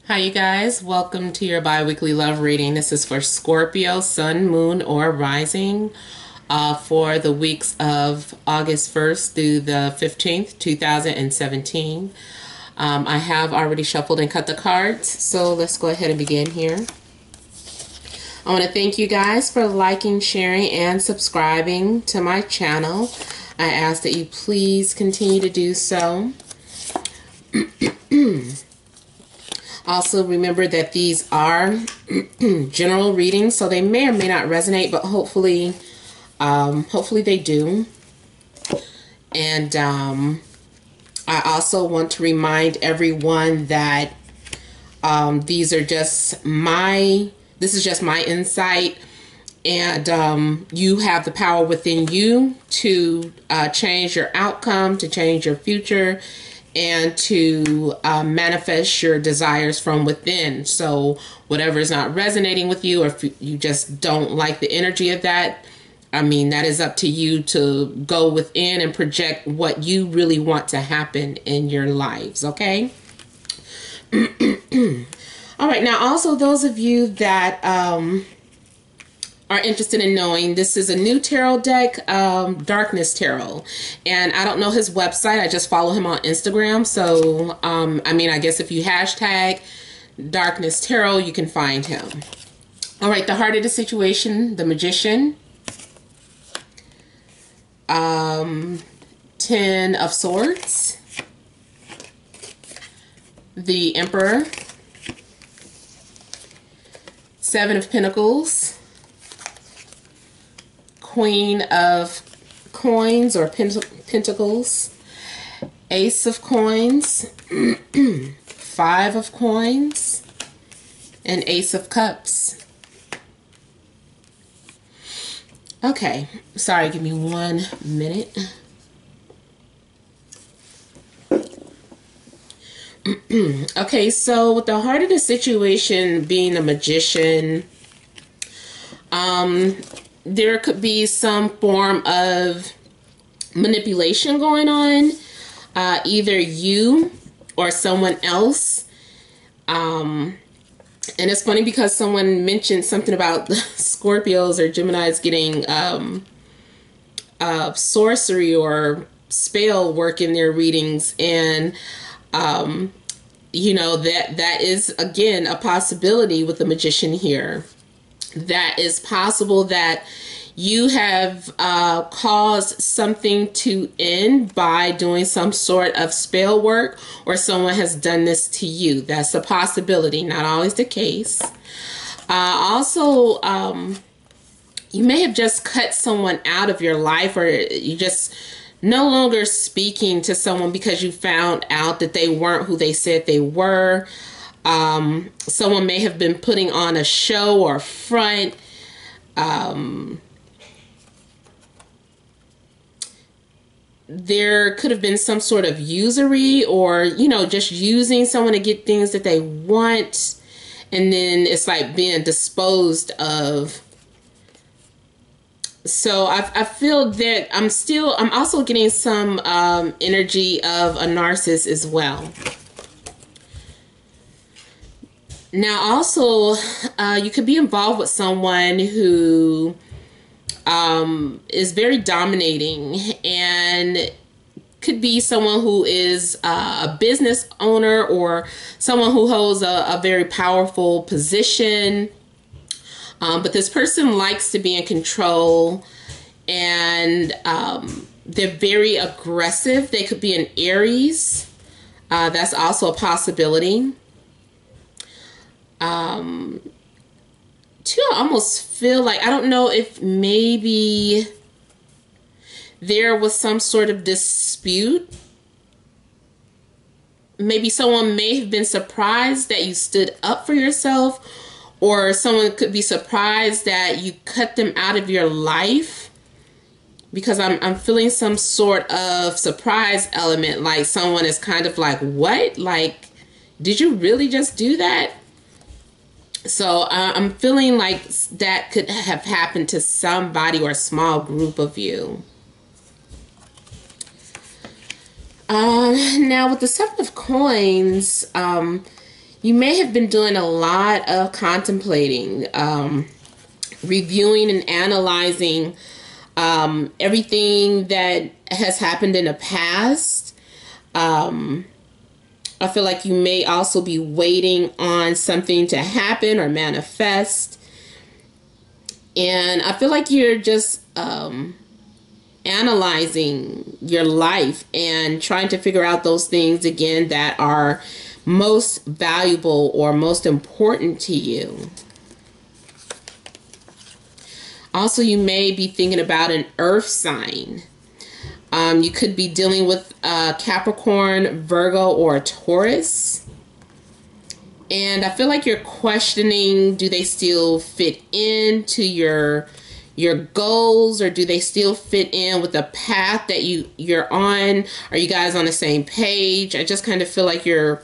Hi, you guys. Welcome to your bi-weekly love reading. This is for Scorpio, Sun, Moon, or Rising for the weeks of August 1st through the 15th, 2017. I have already shuffled and cut the cards, so let's go ahead and begin here. I want to thank you guys for liking, sharing, and subscribing to my channel. I ask that you please continue to do so. Also, remember that these are general readings, so they may or may not resonate, but hopefully they do. And I also want to remind everyone that this is just my insight, and you have the power within you to change your outcome, to change your future, and to manifest your desires from within. So whatever is not resonating with you, or if you just don't like the energy of that, I mean, that is up to you to go within and project what you really want to happen in your lives, okay? All right, now also those of you that are interested in knowing, this is a new tarot deck, Darkness Tarot, and I don't know his website. I just follow him on Instagram, so I mean, I guess if you hashtag Darkness Tarot, you can find him. All right, the heart of the situation, the Magician, 10 of Swords, the Emperor, 7 of Pentacles, Queen of Coins or Pentacles, Ace of Coins, 5 of Coins, and Ace of Cups. Okay, sorry, give me 1 minute. Okay, so with the heart of the situation being a Magician, there could be some form of manipulation going on, either you or someone else. And it's funny because someone mentioned something about the Scorpios or Geminis getting sorcery or spell work in their readings, and you know, that is again a possibility with the Magician here. That is possible that you have caused something to end by doing some sort of spell work, or someone has done this to you. That's a possibility, not always the case. Also, you may have just cut someone out of your life, or you just no longer speaking to someone because you found out that they weren't who they said they were. Someone may have been putting on a show or front. There could have been some sort of usury, or, you know, just using someone to get things that they want, and then it's like being disposed of. So I feel that I'm also getting some energy of a narcissist as well. Now, also, you could be involved with someone who is very dominating, and could be someone who is a business owner, or someone who holds a very powerful position. But this person likes to be in control, and they're very aggressive. They could be an Aries. That's also a possibility. Too, I almost feel like, I don't know if maybe there was some sort of dispute. Maybe someone may have been surprised that you stood up for yourself, or someone could be surprised that you cut them out of your life, because I'm feeling some sort of surprise element, like someone is kind of like, what? Like, did you really just do that? So I'm feeling like that could have happened to somebody or a small group of you. Now with the 7 of Coins, You may have been doing a lot of contemplating, reviewing and analyzing everything that has happened in the past. I feel like you may also be waiting on something to happen or manifest. And I feel like you're just analyzing your life and trying to figure out those things again that are most valuable or most important to you. Also, you may be thinking about an earth sign. You could be dealing with Capricorn, Virgo, or Taurus. And I feel like you're questioning, do they still fit into your goals, or do they still fit in with the path that you're on? Are you guys on the same page? I just kind of feel like you're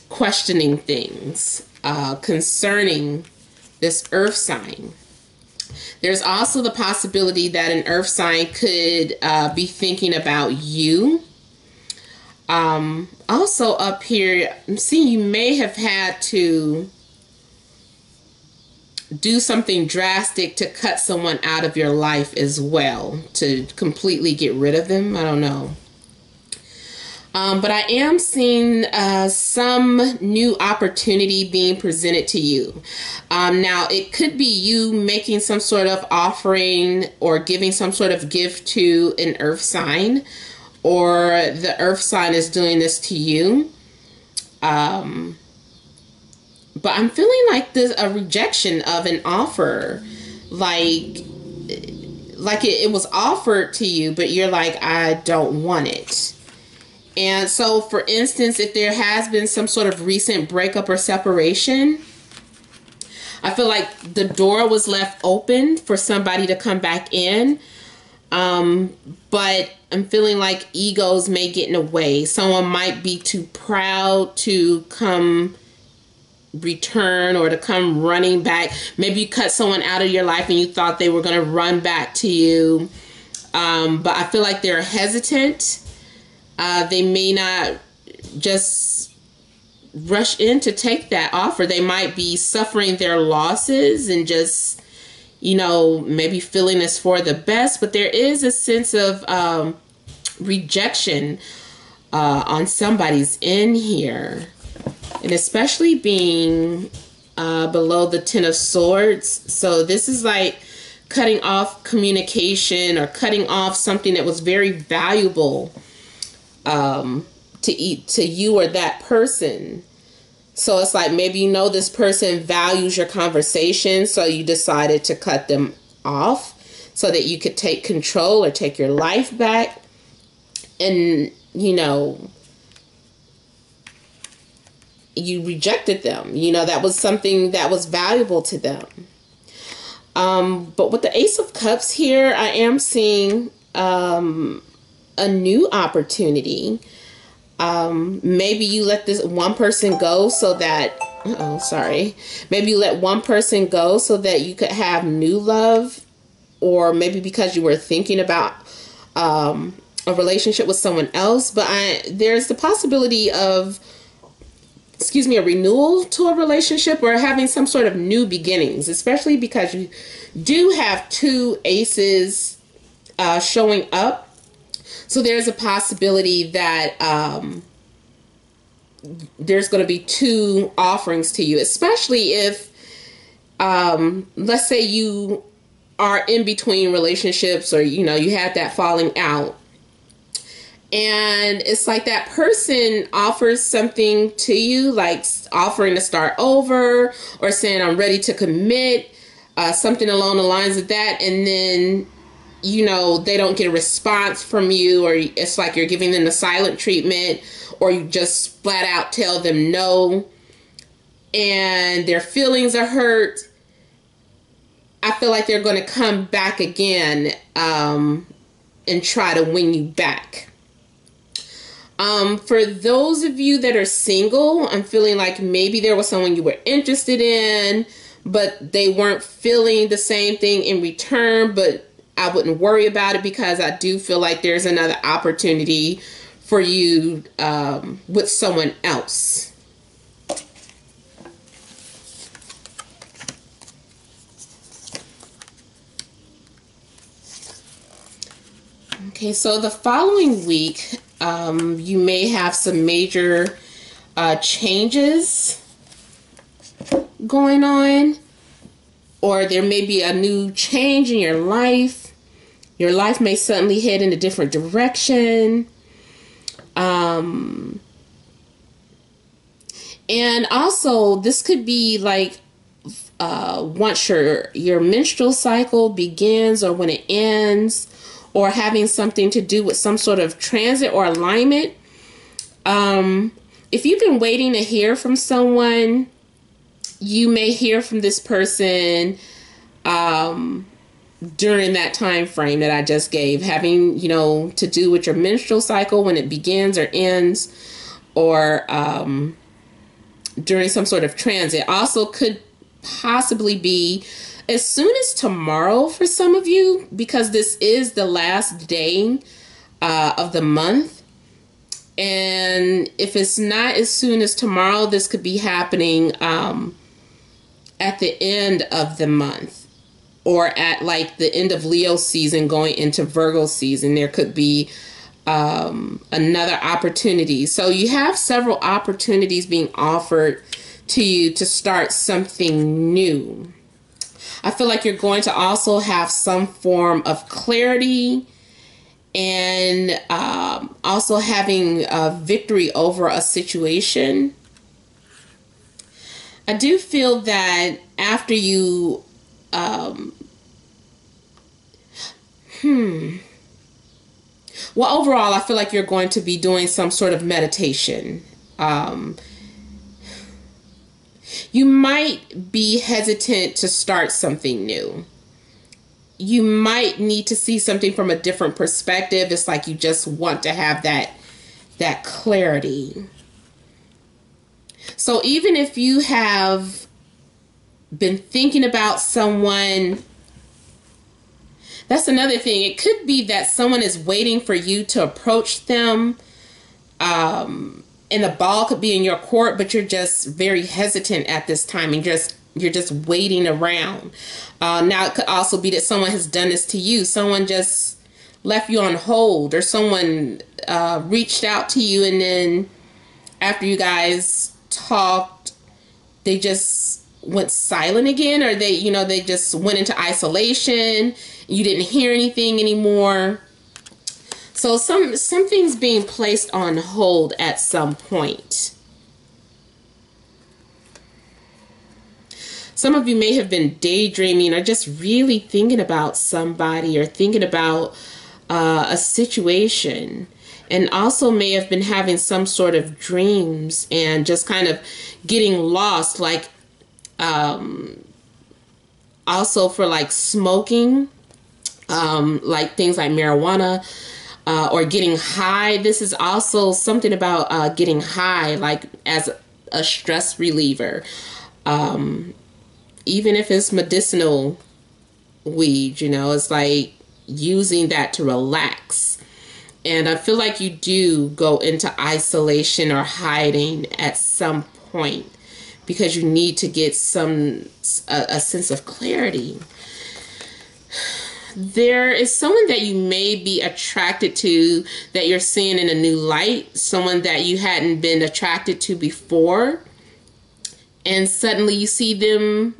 questioning things concerning this earth sign. There's also the possibility that an earth sign could be thinking about you. Also up here, I'm seeing you may have had to do something drastic to cut someone out of your life as well, to completely get rid of them. I don't know. But I am seeing some new opportunity being presented to you. Now, it could be you making some sort of offering or giving some sort of gift to an earth sign, or the earth sign is doing this to you. But I'm feeling like there's a rejection of an offer. Like it was offered to you, but you're like, I don't want it. And so, for instance, if there has been some sort of recent breakup or separation, I feel like the door was left open for somebody to come back in. But I'm feeling like egos may get in the way. Someone might be too proud to come return or to come running back. Maybe you cut someone out of your life and you thought they were going to run back to you. But I feel like they're hesitant. They may not just rush in to take that offer. They might be suffering their losses and just, you know, maybe feeling it's for the best. But there is a sense of rejection on somebody's end here. And especially being below the Ten of Swords. So this is like cutting off communication or cutting off something that was very valuable to you or that person. So it's like maybe you know this person values your conversation, so you decided to cut them off so that you could take control or take your life back. And, you know, you rejected them. You know, that was something that was valuable to them. But with the Ace of Cups here, I am seeing a new opportunity. Maybe you let this one person go so that, maybe you let one person go so that you could have new love, or maybe because you were thinking about a relationship with someone else. But there's the possibility of, a renewal to a relationship or having some sort of new beginnings, especially because you do have two aces showing up. So there's a possibility that there's going to be two offerings to you, especially if, let's say you are in between relationships, or, you know, you had that falling out. And it's like that person offers something to you, like offering to start over or saying, I'm ready to commit, something along the lines of that. And then, you know, they don't get a response from you, or it's like you're giving them the silent treatment, or you just flat out tell them no, and their feelings are hurt. I feel like they're going to come back again and try to win you back. For those of you that are single, I'm feeling like maybe there was someone you were interested in, but they weren't feeling the same thing in return. But I wouldn't worry about it, because I do feel like there's another opportunity for you with someone else. Okay, so the following week, you may have some major changes going on, or there may be a new change in your life. Your life may suddenly head in a different direction. And also, this could be like once your menstrual cycle begins or when it ends, or having something to do with some sort of transit or alignment. If you've been waiting to hear from someone, you may hear from this person during that time frame that I just gave, having, to do with your menstrual cycle when it begins or ends, or during some sort of transit. Also could possibly be as soon as tomorrow for some of you, because this is the last day of the month. And if it's not as soon as tomorrow, this could be happening at the end of the month, or at like the end of Leo season going into Virgo season. There could be another opportunity. So you have several opportunities being offered to you to start something new. I feel like you're going to also have some form of clarity, and also having a victory over a situation. I do feel that after you well, overall, I feel like you're going to be doing some sort of meditation. You might be hesitant to start something new. You might need to see something from a different perspective. It's like you just want to have that clarity. So even if you have been thinking about someone, that's another thing. It could be that someone is waiting for you to approach them, and the ball could be in your court, but you're just very hesitant at this time, and you're just waiting around. Now it could also be that someone has done this to you. Someone just left you on hold, or someone reached out to you, and then after you guys talked, they just went silent again, or they just went into isolation. You didn't hear anything anymore. So something's being placed on hold at some point. Some of you may have been daydreaming, or just really thinking about somebody, or thinking about a situation, and also may have been having some sort of dreams and just kind of getting lost, like also for like smoking, like things like marijuana, or getting high. This is also something about getting high, like as a stress reliever. Even if it's medicinal weed, it's like using that to relax. And I feel like you do go into isolation or hiding at some point, because you need to get a sense of clarity. There is someone that you may be attracted to that you're seeing in a new light, someone that you hadn't been attracted to before, and suddenly you see them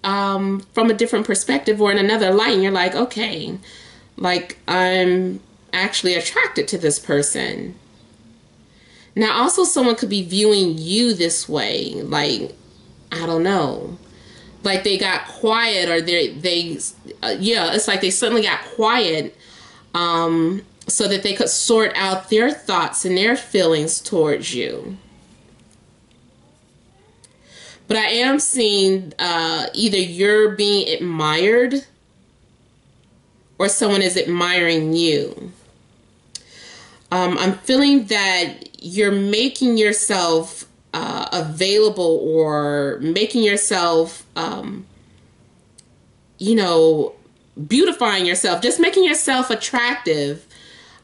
from a different perspective or in another light, and you're like, okay, like I'm actually attracted to this person. Now also someone could be viewing you this way, like, I don't know, like they got quiet, or it's like they suddenly got quiet so that they could sort out their thoughts and their feelings towards you. But I am seeing either you're being admired, or someone is admiring you. I'm feeling that you're making yourself available, or making yourself, beautifying yourself, just making yourself attractive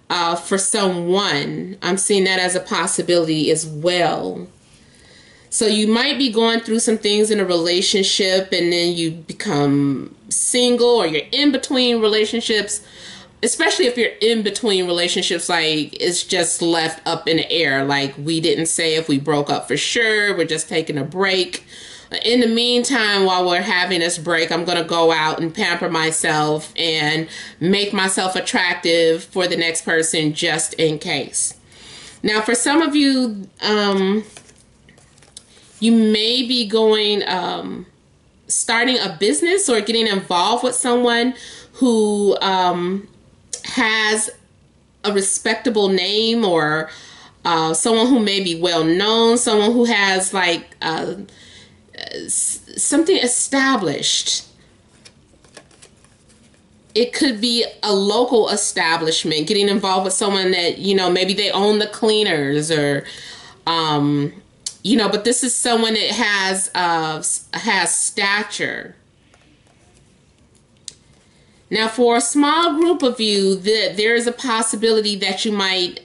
for someone. I'm seeing that as a possibility as well. So you might be going through some things in a relationship, and then you become single, or you're in between relationships. especially if you're in between relationships, like it's just left up in the air. Like we didn't say if we broke up for sure. We're just taking a break. In the meantime, while we're having this break, I'm going to go out and pamper myself and make myself attractive for the next person just in case. Now, for some of you, you may be going, starting a business or getting involved with someone who has a respectable name, or someone who may be well known, someone who has like something established. It could be a local establishment, getting involved with someone that, you know, maybe they own the cleaners, or you know, but this is someone that has stature. Now, for a small group of you, there is a possibility that you might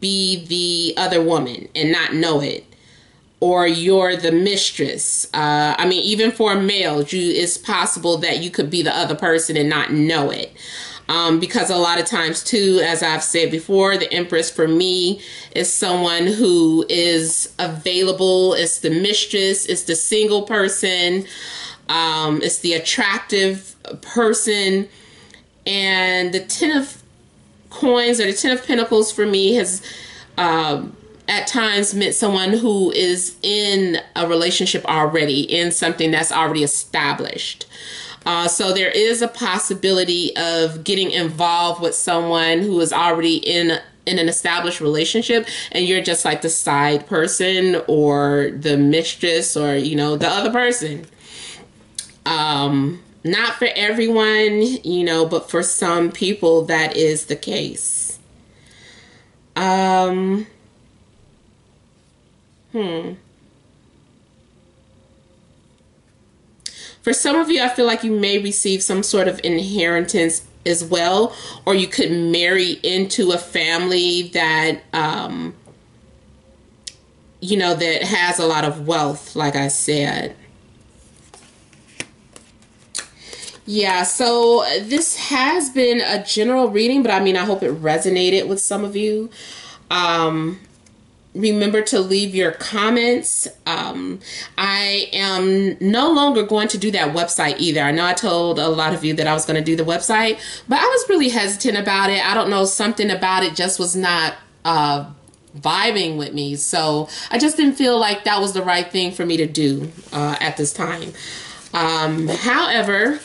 be the other woman and not know it, or you're the mistress. I mean, even for a male, it's possible that you could be the other person and not know it. Because a lot of times, too, as I've said before, the Empress for me is someone who is available. It's the mistress. It's the single person. It's the attractive person. And the Ten of Coins, or the Ten of Pentacles, for me has at times meant someone who is in a relationship already, in something that's already established. So there is a possibility of getting involved with someone who is already in an established relationship, and you're just like the side person or the mistress, or, you know, the other person. Not for everyone, you know, but for some people that is the case. For some of you, I feel like you may receive some sort of inheritance as well, or you could marry into a family that, you know, that has a lot of wealth, like I said. Yeah, so this has been a general reading, but I mean, I hope it resonated with some of you. Remember to leave your comments. I am no longer going to do that website either. I know I told a lot of you that I was going to do the website, but I was really hesitant about it. I don't know, something about it just was not vibing with me. So I just didn't feel like that was the right thing for me to do at this time. However,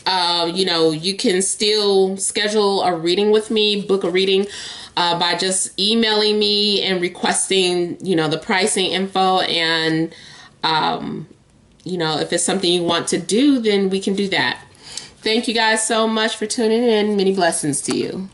you know, you can still schedule a reading with me, book a reading, by just emailing me and requesting, you know, the pricing info. And, you know, if it's something you want to do, then we can do that. Thank you guys so much for tuning in. Many blessings to you.